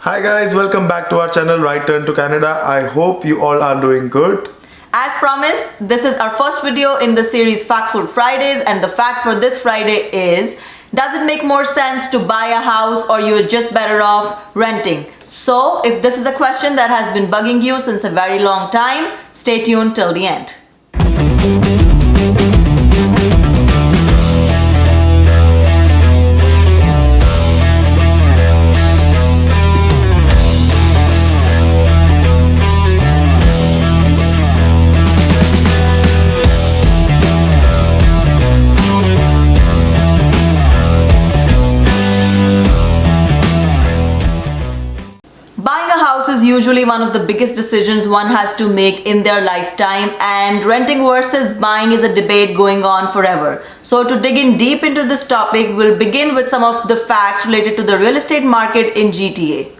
Hi guys, welcome back to our channel Right Turn to Canada. I hope you all are doing good. As promised, this is our first video in the series Factful Fridays, and the fact for this Friday is, does it make more sense to buy a house or you're just better off renting? So if this is a question that has been bugging you since a very long time, stay tuned till the end. Buying a house is usually one of the biggest decisions one has to make in their lifetime, and renting versus buying is a debate going on forever. So to dig in deep into this topic, we'll begin with some of the facts related to the real estate market in GTA.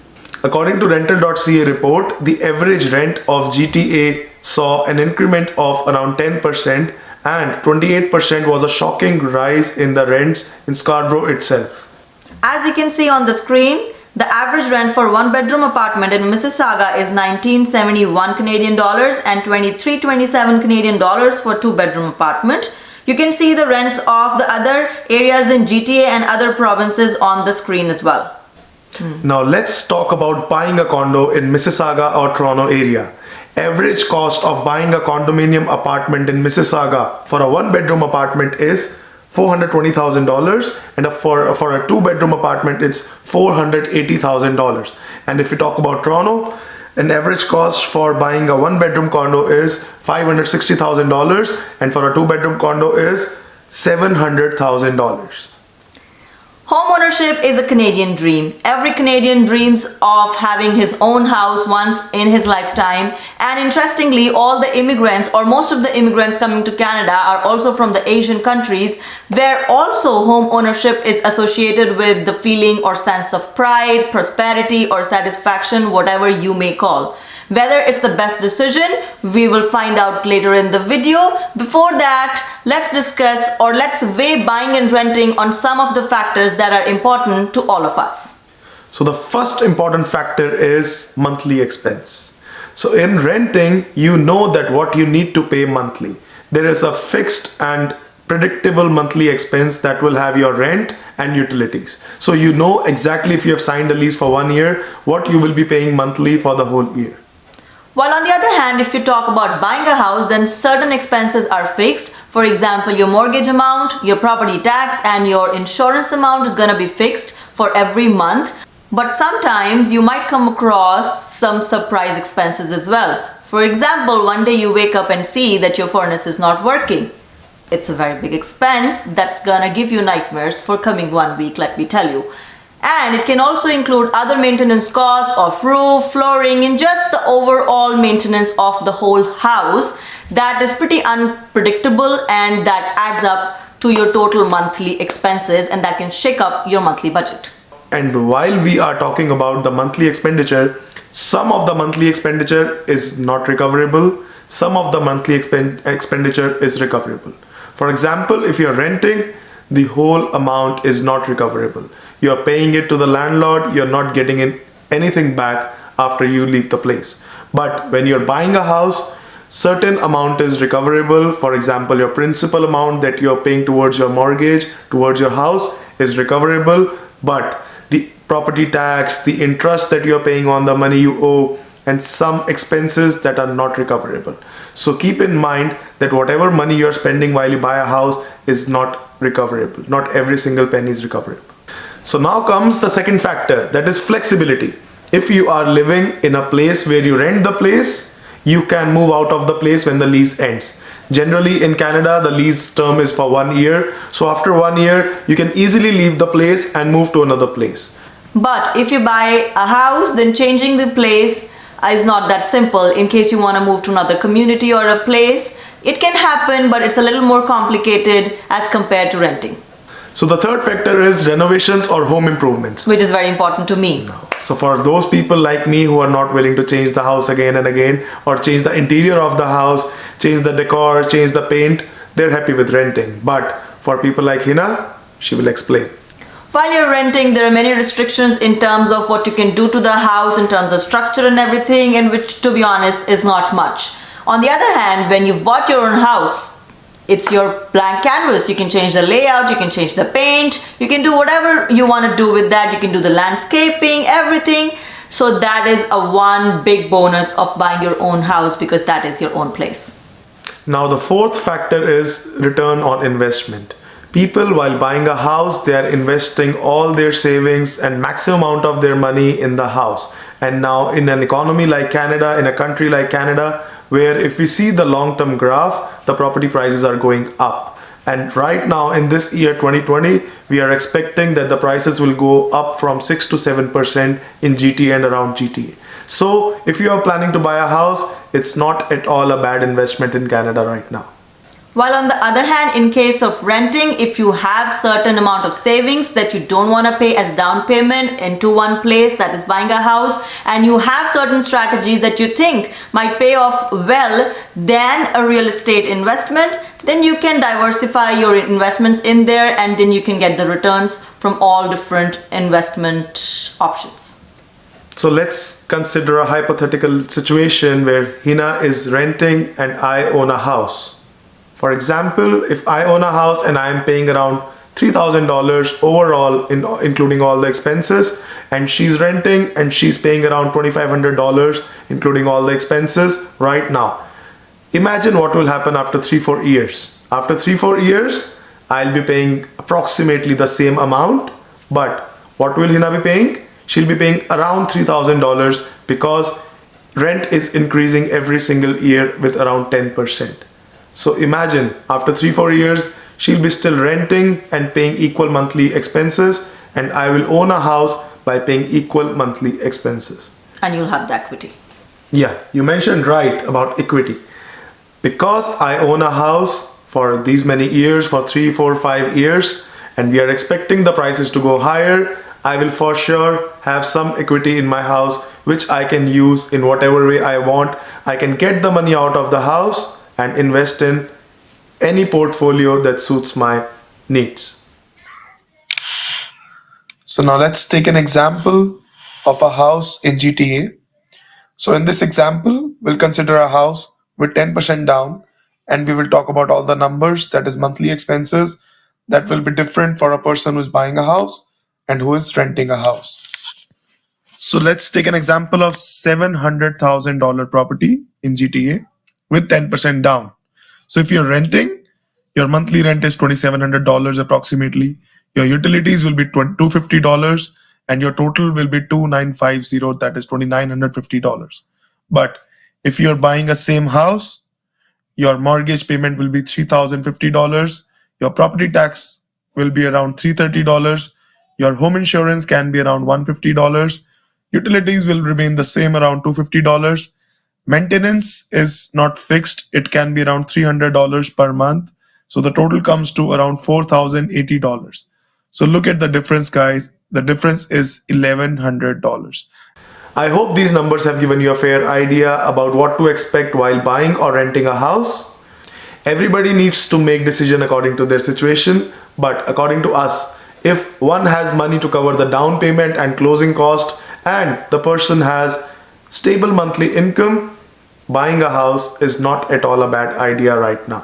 According to rental.ca report, the average rent of GTA saw an increment of around 10%, and 28% was a shocking rise in the rents in Scarborough itself. As you can see on the screen, the average rent for one bedroom apartment in Mississauga is 1971 Canadian dollars and 2327 Canadian dollars for two bedroom apartment. You can see the rents of the other areas in GTA and other provinces on the screen as well. Now let's talk about buying a condo in Mississauga or Toronto area. Average cost of buying a condominium apartment in Mississauga for a one bedroom apartment is $420,000, and for a two bedroom apartment it's $480,000. And if we talk about Toronto, an average cost for buying a one bedroom condo is $560,000, and for a two bedroom condo is $700,000. Homeownership is a Canadian dream. Every Canadian dreams of having his own house once in his lifetime. And interestingly, all the immigrants, or most of the immigrants coming to Canada, are also from the Asian countries, where also home ownership is associated with the feeling or sense of pride, prosperity, or satisfaction, whatever you may call. Whether it's the best decision, we will find out later in the video. Before that, let's discuss, or let's weigh buying and renting on some of the factors that are important to all of us. So the first important factor is monthly expense. So in renting, you know that what you need to pay monthly. There is a fixed and predictable monthly expense that will have your rent and utilities. So you know exactly, if you have signed a lease for 1 year, what you will be paying monthly for the whole year. While on the other hand, if you talk about buying a house, then certain expenses are fixed. For example, your mortgage amount, your property tax, and your insurance amount is going to be fixed for every month. But sometimes you might come across some surprise expenses as well. For example, one day you wake up and see that your furnace is not working. It's a very big expense that's gonna give you nightmares for coming 1 week, let me tell you. And it can also include other maintenance costs of roof, flooring, and just the overall maintenance of the whole house that is pretty unpredictable, and that adds up to your total monthly expenses, and that can shake up your monthly budget. And while we are talking about the monthly expenditure, some of the monthly expenditure is not recoverable. Some of the monthly expenditure is recoverable. For example, if you're renting, the whole amount is not recoverable. You're paying it to the landlord, you're not getting anything back after you leave the place. But when you're buying a house, certain amount is recoverable. For example, your principal amount that you're paying towards your mortgage, towards your house, is recoverable. But the property tax, the interest that you're paying on the money you owe, and some expenses that are not recoverable. So keep in mind that whatever money you're spending while you buy a house is not recoverable. Not every single penny is recoverable. So now comes the second factor, that is flexibility. If you are living in a place where you rent the place, you can move out of the place when the lease ends. Generally in Canada, the lease term is for 1 year. So after 1 year, you can easily leave the place and move to another place. But if you buy a house, then changing the place is not that simple. In case you want to move to another community or a place, it can happen, but it's a little more complicated as compared to renting. So the third factor is renovations or home improvements, which is very important to me. So for those people like me who are not willing to change the house again and again, or change the interior of the house, change the decor, change the paint, they're happy with renting. But for people like Hina, she will explain. While you're renting, there are many restrictions in terms of what you can do to the house, in terms of structure and everything, and which, to be honest, is not much. On the other hand, when you've bought your own house, it's your blank canvas. You can change the layout, you can change the paint, you can do whatever you want to do with that. You can do the landscaping, everything. So that is a one big bonus of buying your own house, because that is your own place. Now the fourth factor is return on investment. People, while buying a house, they are investing all their savings and maximum amount of their money in the house. And now in an economy like Canada, in a country like Canada, where if we see the long-term graph, the property prices are going up. And right now in this year 2020, we are expecting that the prices will go up from 6 to 7% in GTA and around GTA. So if you are planning to buy a house, it's not at all a bad investment in Canada right now. While on the other hand, in case of renting, if you have certain amount of savings that you don't want to pay as down payment into one place, that is buying a house, and you have certain strategies that you think might pay off well than a real estate investment, then you can diversify your investments in there, and then you can get the returns from all different investment options. So let's consider a hypothetical situation where Hina is renting and I own a house. For example, if I own a house and I am paying around $3,000 overall, including all the expenses, and she's renting and she's paying around $2,500, including all the expenses right now. Imagine what will happen after 3-4 years. After 3-4 years, I'll be paying approximately the same amount, but what will Hina be paying? She'll be paying around $3,000 because rent is increasing every single year with around 10%. So imagine after 3-4 years, she'll be still renting and paying equal monthly expenses, and I will own a house by paying equal monthly expenses. And you'll have the equity. Yeah, you mentioned right about equity. Because I own a house for these many years, for 3, 4, 5 years, and we are expecting the prices to go higher, I will for sure have some equity in my house, which I can use in whatever way I want. I can get the money out of the house and invest in any portfolio that suits my needs. So now let's take an example of a house in GTA. So in this example, we'll consider a house with 10% down, and we will talk about all the numbers, that is monthly expenses, that will be different for a person who's buying a house and who is renting a house. So let's take an example of $700,000 property in GTA with 10% down. So if you're renting, your monthly rent is $2,700 approximately. Your utilities will be $250 and your total will be $2,950, that is $2,950. But if you're buying a same house, your mortgage payment will be $3,050. Your property tax will be around $330. Your home insurance can be around $150. Utilities will remain the same, around $250. Maintenance is not fixed. It can be around $300 per month. So the total comes to around $4,080. So look at the difference, guys. The difference is $1,100. I hope these numbers have given you a fair idea about what to expect while buying or renting a house. Everybody needs to make decision according to their situation, but according to us, if one has money to cover the down payment and closing cost, and the person has stable monthly income, buying a house is not at all a bad idea right now.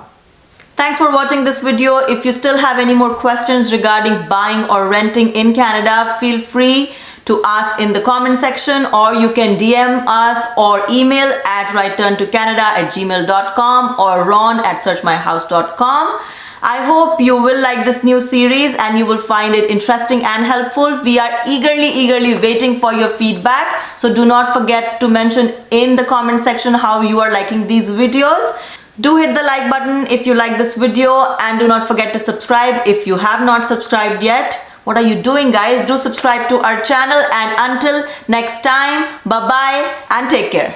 Thanks for watching this video. If you still have any more questions regarding buying or renting in Canada, feel free to ask in the comment section, or you can DM us or email at rightturntocanada@gmail.com or ron@searchmyhouse.com. I hope you will like this new series and you will find it interesting and helpful. We are eagerly waiting for your feedback. So do not forget to mention in the comment section how you are liking these videos. Do hit the like button if you like this video, and do not forget to subscribe if you have not subscribed yet. What are you doing, guys? Do subscribe to our channel, and until next time, bye bye and take care.